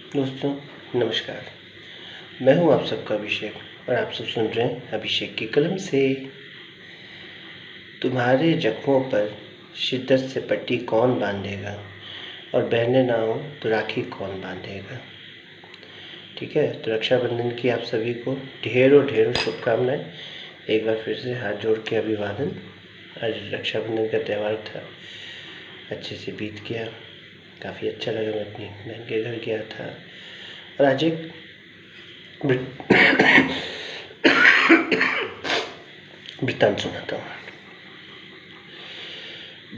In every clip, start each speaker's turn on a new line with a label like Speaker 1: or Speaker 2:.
Speaker 1: दोस्तों नमस्कार। मैं हूं आप सबका अभिषेक और आप सब सुन रहे हैं अभिषेक की कलम से। तुम्हारे जख्मों पर शिद्दत से पट्टी कौन बांधेगा और बहनें ना हो तो राखी कौन बांधेगा। ठीक है, तो रक्षाबंधन की आप सभी को ढेरों ढेरों शुभकामनाएं। एक बार फिर से हाथ जोड़ के अभिवादन। आज रक्षाबंधन का त्यौहार था, अच्छे से बीत गया, काफ़ी अच्छा लगा। मैं अपनी बहन के घर गया था और आज एक वृत्तांत सुनाता हूँ।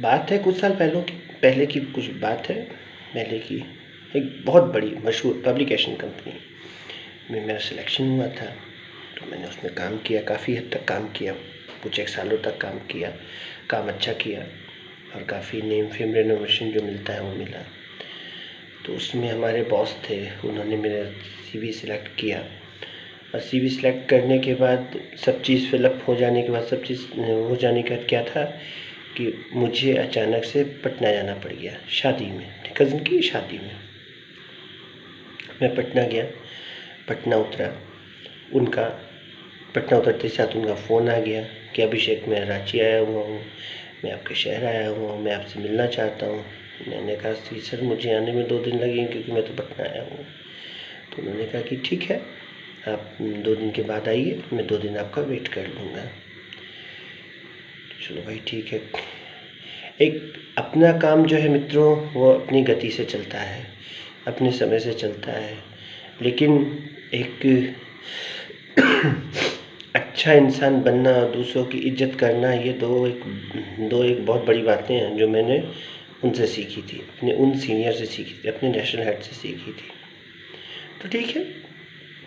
Speaker 1: बात है कुछ साल पहले की कुछ बात है पहले की। एक बहुत बड़ी मशहूर पब्लिकेशन कंपनी में मेरा सिलेक्शन हुआ था, तो मैंने उसमें काम किया, काफ़ी हद तक काम किया, कुछ एक सालों तक काम किया, काम अच्छा किया और काफ़ी नेम फेम रेनोवेशन जो मिलता है वो मिला। तो उसमें हमारे बॉस थे, उन्होंने मेरा CV सिलेक्ट किया और CV सिलेक्ट करने के बाद सब चीज़ फिलअप हो जाने के बाद सब चीज़ हो जाने के बाद क्या था कि मुझे अचानक से पटना जाना पड़ गया शादी में, कज़न की शादी में। मैं पटना गया, पटना उतरा, उनका पटना उतरते साथ उनका फ़ोन आ गया कि अभिषेक मैं रांची आया हुआ हूँ, मैं आपके शहर आया हुआ हूँ, मैं आपसे मिलना चाहता हूँ। मैंने कहा कि सर मुझे आने में 2 दिन लगेंगे क्योंकि मैं तो पटना आया हूँ। तो उन्होंने कहा कि ठीक है, आप 2 दिन के बाद आइए, मैं 2 दिन आपका वेट कर लूँगा। चलो भाई ठीक है। एक अपना काम जो है मित्रों, वो अपनी गति से चलता है, अपने समय से चलता है, लेकिन एक अच्छा इंसान बनना, दूसरों की इज्जत करना, ये दो एक बहुत बड़ी बातें हैं जो मैंने उनसे सीखी थी, अपने उन सीनियर से सीखी थी, अपने नेशनल हेड से सीखी थी। तो ठीक है,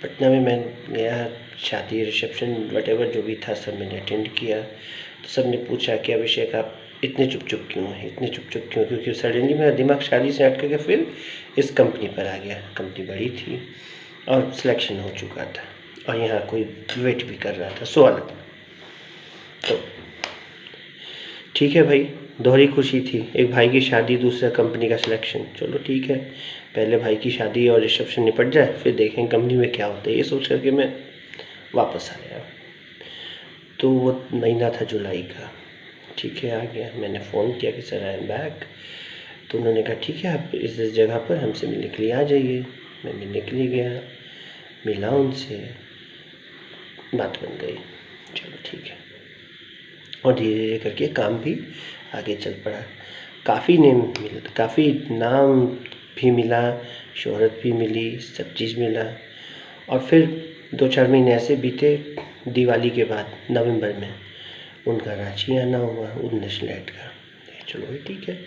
Speaker 1: पटना में मैं गया, शादी रिसेप्शन वटेवर जो भी था सब मैंने अटेंड किया। तो सब ने पूछा कि अभिषेक आप इतने चुप चुप क्यों हैं, इतने चुप चुप क्यों, क्योंकि सडनली मेरा दिमाग शादी से हट करके फिर इस कंपनी पर आ गया। कंपनी बड़ी थी और सिलेक्शन हो चुका था और यहाँ कोई वेट भी कर रहा था, सो अलग। तो ठीक है भाई, दोहरी खुशी थी, एक भाई की शादी, दूसरा कंपनी का सिलेक्शन। चलो ठीक है, पहले भाई की शादी और रिसेप्शन निपट जाए, फिर देखें कंपनी में क्या होता है, ये सोच करके मैं वापस आया। तो वो महीना था जुलाई का। ठीक है, आ गया, मैंने फ़ोन किया कि सर आई एम बैक। तो उन्होंने कहा ठीक है, आप इस जगह पर हमसे मिलने के लिए आ जाइए। मैं मिलने के लिए गया, मिला उनसे, बात बन गई। चलो ठीक है, और धीरे धीरे करके काम भी आगे चल पड़ा। काफ़ी नाम भी मिला, शोहरत भी मिली, सब चीज़ मिला। और फिर 2-4 महीने ऐसे बीते, दिवाली के बाद नवंबर में उनका रांची आना हुआ, उन नेशनल हेड का। चलो भाई ठीक है।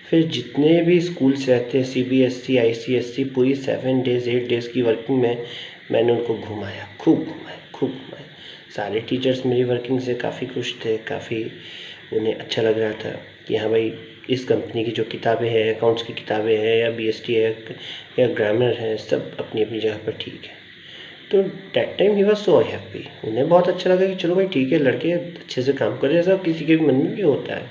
Speaker 1: फिर जितने भी स्कूल्स रहते हैं, CBSE ICSE, पूरी 7 डेज़ 8 डेज़ की वर्किंग में मैंने उनको घुमाया, खूब घुमाया। सारे टीचर्स मेरी वर्किंग से काफ़ी खुश थे, काफ़ी उन्हें अच्छा लग रहा था कि हाँ भाई, इस कंपनी की जो किताबें हैं, अकाउंट्स की किताबें हैं या BST है या ग्रामर है, सब अपनी अपनी जगह पर ठीक है। तो that time he was so happy. उन्हें बहुत अच्छा लगा कि चलो भाई ठीक है, लड़के अच्छे से काम कर रहे हैं, ऐसा किसी के भी मन में भी होता है।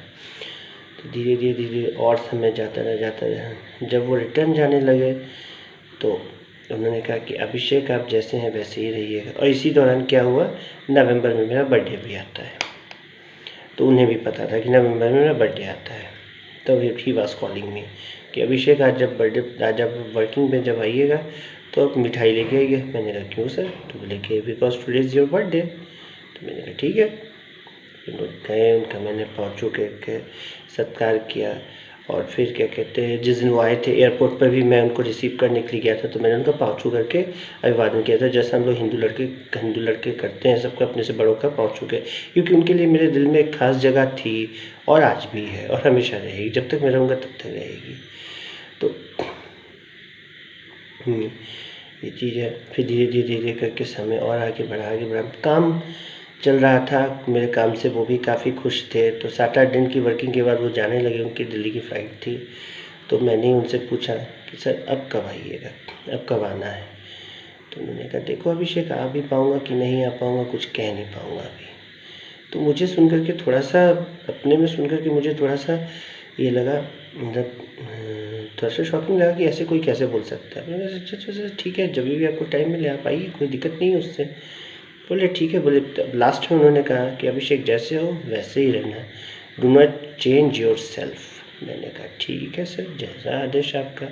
Speaker 1: तो धीरे धीरे और समय जाता रहा। जब वो रिटर्न जाने लगे तो उन्होंने कहा कि अभिषेक आप जैसे हैं वैसे ही रहिएगा। और इसी दौरान क्या हुआ, नवंबर में मेरा बर्थडे भी आता है। तो उन्हें भी पता था कि नवंबर में मेरा बर्थडे आता है। तो ही वाज कॉलिंग मी कि अभिषेक आज आप वर्किंग पे जब आइएगा तो आप मिठाई लेके आइए। मैंने कहा क्यों सर? तो बोले कि because today is your birthday. तो मैंने कहा ठीक है। गए, उनका मैंने पाँचों के सत्कार किया। और फिर क्या कहते हैं, जिस दिन वो आए थे एयरपोर्ट पर भी मैं उनको रिसीव करने के लिए गया था, तो मैंने उनका पाँव छू करके अभिवादन किया था, जैसा हम लोग हिंदू लड़के करते हैं, सबको अपने से बड़ों का पाँव छू के, क्योंकि उनके लिए मेरे दिल में एक खास जगह थी और आज भी है और हमेशा रहेगी। जब तक मैं रहूँगा तब तक रहेगी। तो ये चीज़ है। फिर धीरे धीरे करके समय और आगे बढ़ा। काम चल रहा था, मेरे काम से वो भी काफ़ी खुश थे। तो 7-8 दिन की वर्किंग के बाद वो जाने लगे, उनकी दिल्ली की फ़्लाइट थी। तो मैंने उनसे पूछा कि सर अब कब आइएगा, अब कब आना है? तो उन्होंने कहा देखो अभिषेक, आ भी पाऊँगा कि नहीं आ पाऊँगा कुछ कह नहीं पाऊँगा अभी। तो मुझे सुन कर के थोड़ा सा, अपने में सुन कर के मुझे थोड़ा सा ये लगा मतलब थोड़ा सा शॉकिंग लगा कि ऐसे कोई कैसे बोल सकता है। मैंने कहा अच्छा अच्छा ठीक है, जब भी आपको टाइम मिले आप आइए, कोई दिक्कत नहीं है उससे। बोले ठीक है। बोले लास्ट में उन्होंने कहा कि अभिषेक जैसे हो वैसे ही रहना, do not change your self. मैंने कहा ठीक है सर, जैसा आदेश आपका।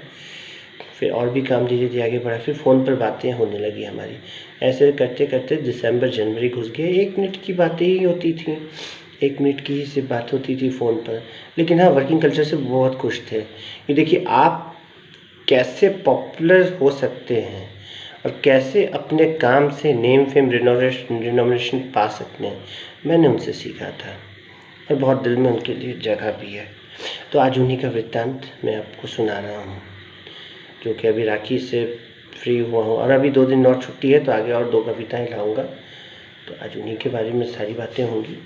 Speaker 1: फिर और भी काम धीरे धीरे आगे बढ़ा, फिर फ़ोन पर बातें होने लगी हमारी। ऐसे करते करते दिसंबर जनवरी घुस गए। 1 मिनट की बातें ही होती थी, 1 मिनट की ही सिर्फ बात होती थी फ़ोन पर। लेकिन हाँ, वर्किंग कल्चर से बहुत खुश थे कि देखिए आप कैसे पॉपुलर हो सकते हैं और कैसे अपने काम से नेम फेम रिनोमिनेशन पा सकते हैं, मैंने उनसे सीखा था और बहुत दिल में उनके लिए जगह भी है। तो आज उन्हीं का वृत्तांत मैं आपको सुना रहा हूँ, जो कि अभी राखी से फ्री हुआ हूँ और अभी 2 दिन और छुट्टी है, तो आगे और 2 कविताएं लाऊंगा। तो आज उन्हीं के बारे में सारी बातें होंगी।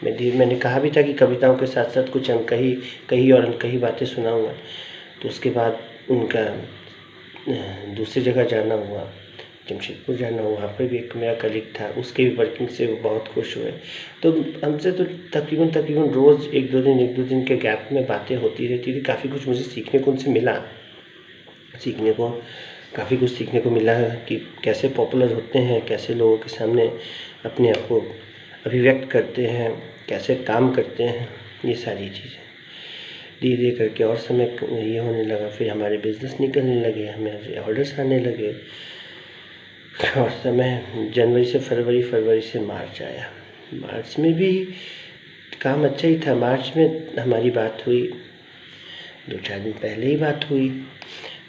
Speaker 1: मैंने कहा भी था कि कविताओं के साथ साथ कुछ कही और अनकही बातें सुनाऊंगा। तो उसके बाद उनका दूसरी जगह जाना हुआ, जमशेदपुर जाना हुआ। वहाँ पर भी एक मेरा कलीग था, उसके भी वर्किंग से वो बहुत खुश हुए। तो हमसे तो तकरीबन रोज़ 1-2 दिन के गैप में बातें होती रहती थी। काफ़ी कुछ मुझे सीखने को उनसे मिला, काफ़ी कुछ सीखने को मिला कि कैसे पॉपुलर होते हैं, कैसे लोगों के सामने अपने आप को अभिव्यक्त करते हैं, कैसे काम करते हैं, ये सारी चीज़ें धीरे धीरे करके। और समय ये होने लगा, फिर हमारे बिजनेस निकलने लगे, हमें ऑर्डर्स आने लगे और समय जनवरी से फरवरी से मार्च आया। मार्च में भी काम अच्छा ही था। मार्च में हमारी बात हुई, 2-4 दिन पहले ही बात हुई।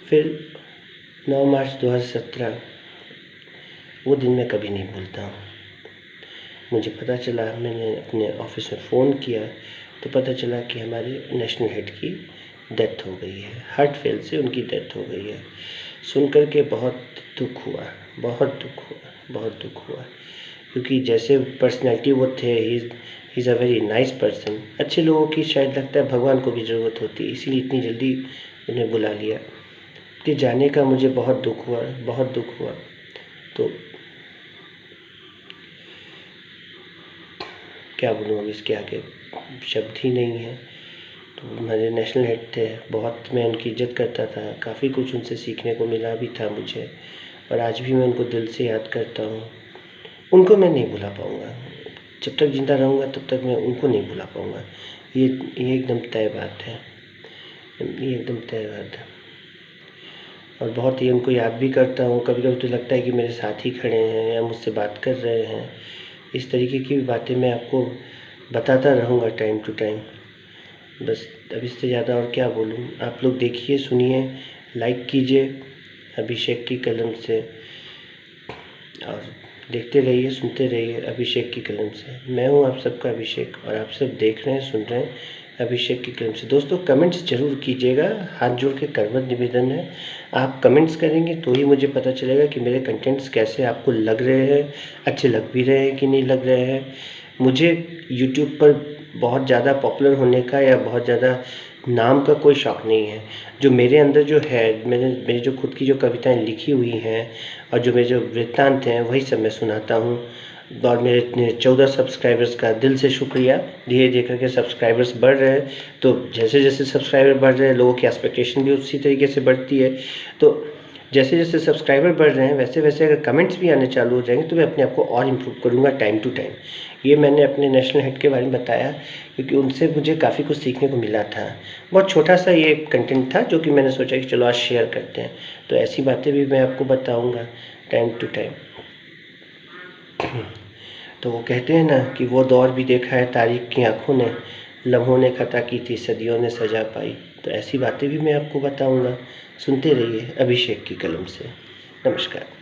Speaker 1: फिर 9 मार्च 2017, वो दिन मैं कभी नहीं भूलता हूँ। मुझे पता चला, मैंने अपने ऑफिस में फ़ोन किया तो पता चला कि हमारे नेशनल हेड की डेथ हो गई है, हार्ट फेल से उनकी डेथ हो गई है। सुन कर के बहुत दुख हुआ, क्योंकि जैसे पर्सनैलिटी वो थे, he is a very nice person. अच्छे लोगों की शायद लगता है भगवान को भी ज़रूरत होती है, इसीलिए इतनी जल्दी उन्हें बुला लिया। कि जाने का मुझे बहुत दुख हुआ। तो क्या बोलूँ, अब इसके आगे शब्द ही नहीं है। तो हमारे नेशनल हेड थे, बहुत मैं उनकी इज़्ज़त करता था, काफ़ी कुछ उनसे सीखने को मिला भी था मुझे, और आज भी मैं उनको दिल से याद करता हूँ। उनको मैं नहीं भुला पाऊँगा, जब तक ज़िंदा रहूँगा तब तक मैं उनको नहीं भुला पाऊँगा। ये एकदम तय बात है, और बहुत ही उनको याद भी करता हूँ। कभी कभी तो लगता है कि मेरे साथ ही खड़े हैं या मुझसे बात कर रहे हैं। इस तरीके की भी बातें मैं आपको बताता रहूँगा टाइम टू टाइम। बस अब इससे ज़्यादा और क्या बोलूँ। आप लोग देखिए, सुनिए, लाइक कीजिए अभिषेक की कलम से, और देखते रहिए, सुनते रहिए अभिषेक की कलम से। मैं हूँ आप सबका अभिषेक, और आप सब देख रहे हैं, सुन रहे हैं अभिषेक की कलम से। दोस्तों कमेंट्स ज़रूर कीजिएगा, हाथ जोड़ के करबद्ध निवेदन है। आप कमेंट्स करेंगे तो ही मुझे पता चलेगा कि मेरे कंटेंट्स कैसे आपको लग रहे हैं, अच्छे लग भी रहे हैं कि नहीं लग रहे हैं। मुझे यूट्यूब पर बहुत ज़्यादा पॉपुलर होने का या बहुत ज़्यादा नाम का कोई शौक़ नहीं है। जो मेरे अंदर जो है, मेरी जो खुद की जो कविताएं लिखी हुई हैं और जो मेरे जो वृत्तांत हैं, वही सब मैं सुनाता हूँ। और मेरे 14 सब्सक्राइबर्स का दिल से शुक्रिया। धीरे धीरे करके सब्सक्राइबर्स बढ़ रहे हैं, तो जैसे जैसे सब्सक्राइबर बढ़ रहे हैं, लोगों की एक्सपेक्टेशन भी उसी तरीके से बढ़ती है। तो जैसे जैसे सब्सक्राइबर बढ़ रहे हैं, वैसे वैसे अगर कमेंट्स भी आने चालू हो जाएंगे तो मैं अपने आप को और इम्प्रूव करूँगा टाइम टू टाइम। ये मैंने अपने नेशनल हेड के बारे में बताया क्योंकि उनसे मुझे काफ़ी कुछ सीखने को मिला था। बहुत छोटा सा ये कंटेंट था जो कि मैंने सोचा कि चलो आज शेयर करते हैं। तो ऐसी बातें भी मैं आपको बताऊँगा टाइम टू टाइम। तो वो कहते हैं ना कि वो दौर भी देखा है तारीख की आँखों ने, लम्हों ने खता की थी सदियों ने सजा पाई। तो ऐसी बातें भी मैं आपको बताऊंगा। सुनते रहिए अभिषेक की कलम से। नमस्कार।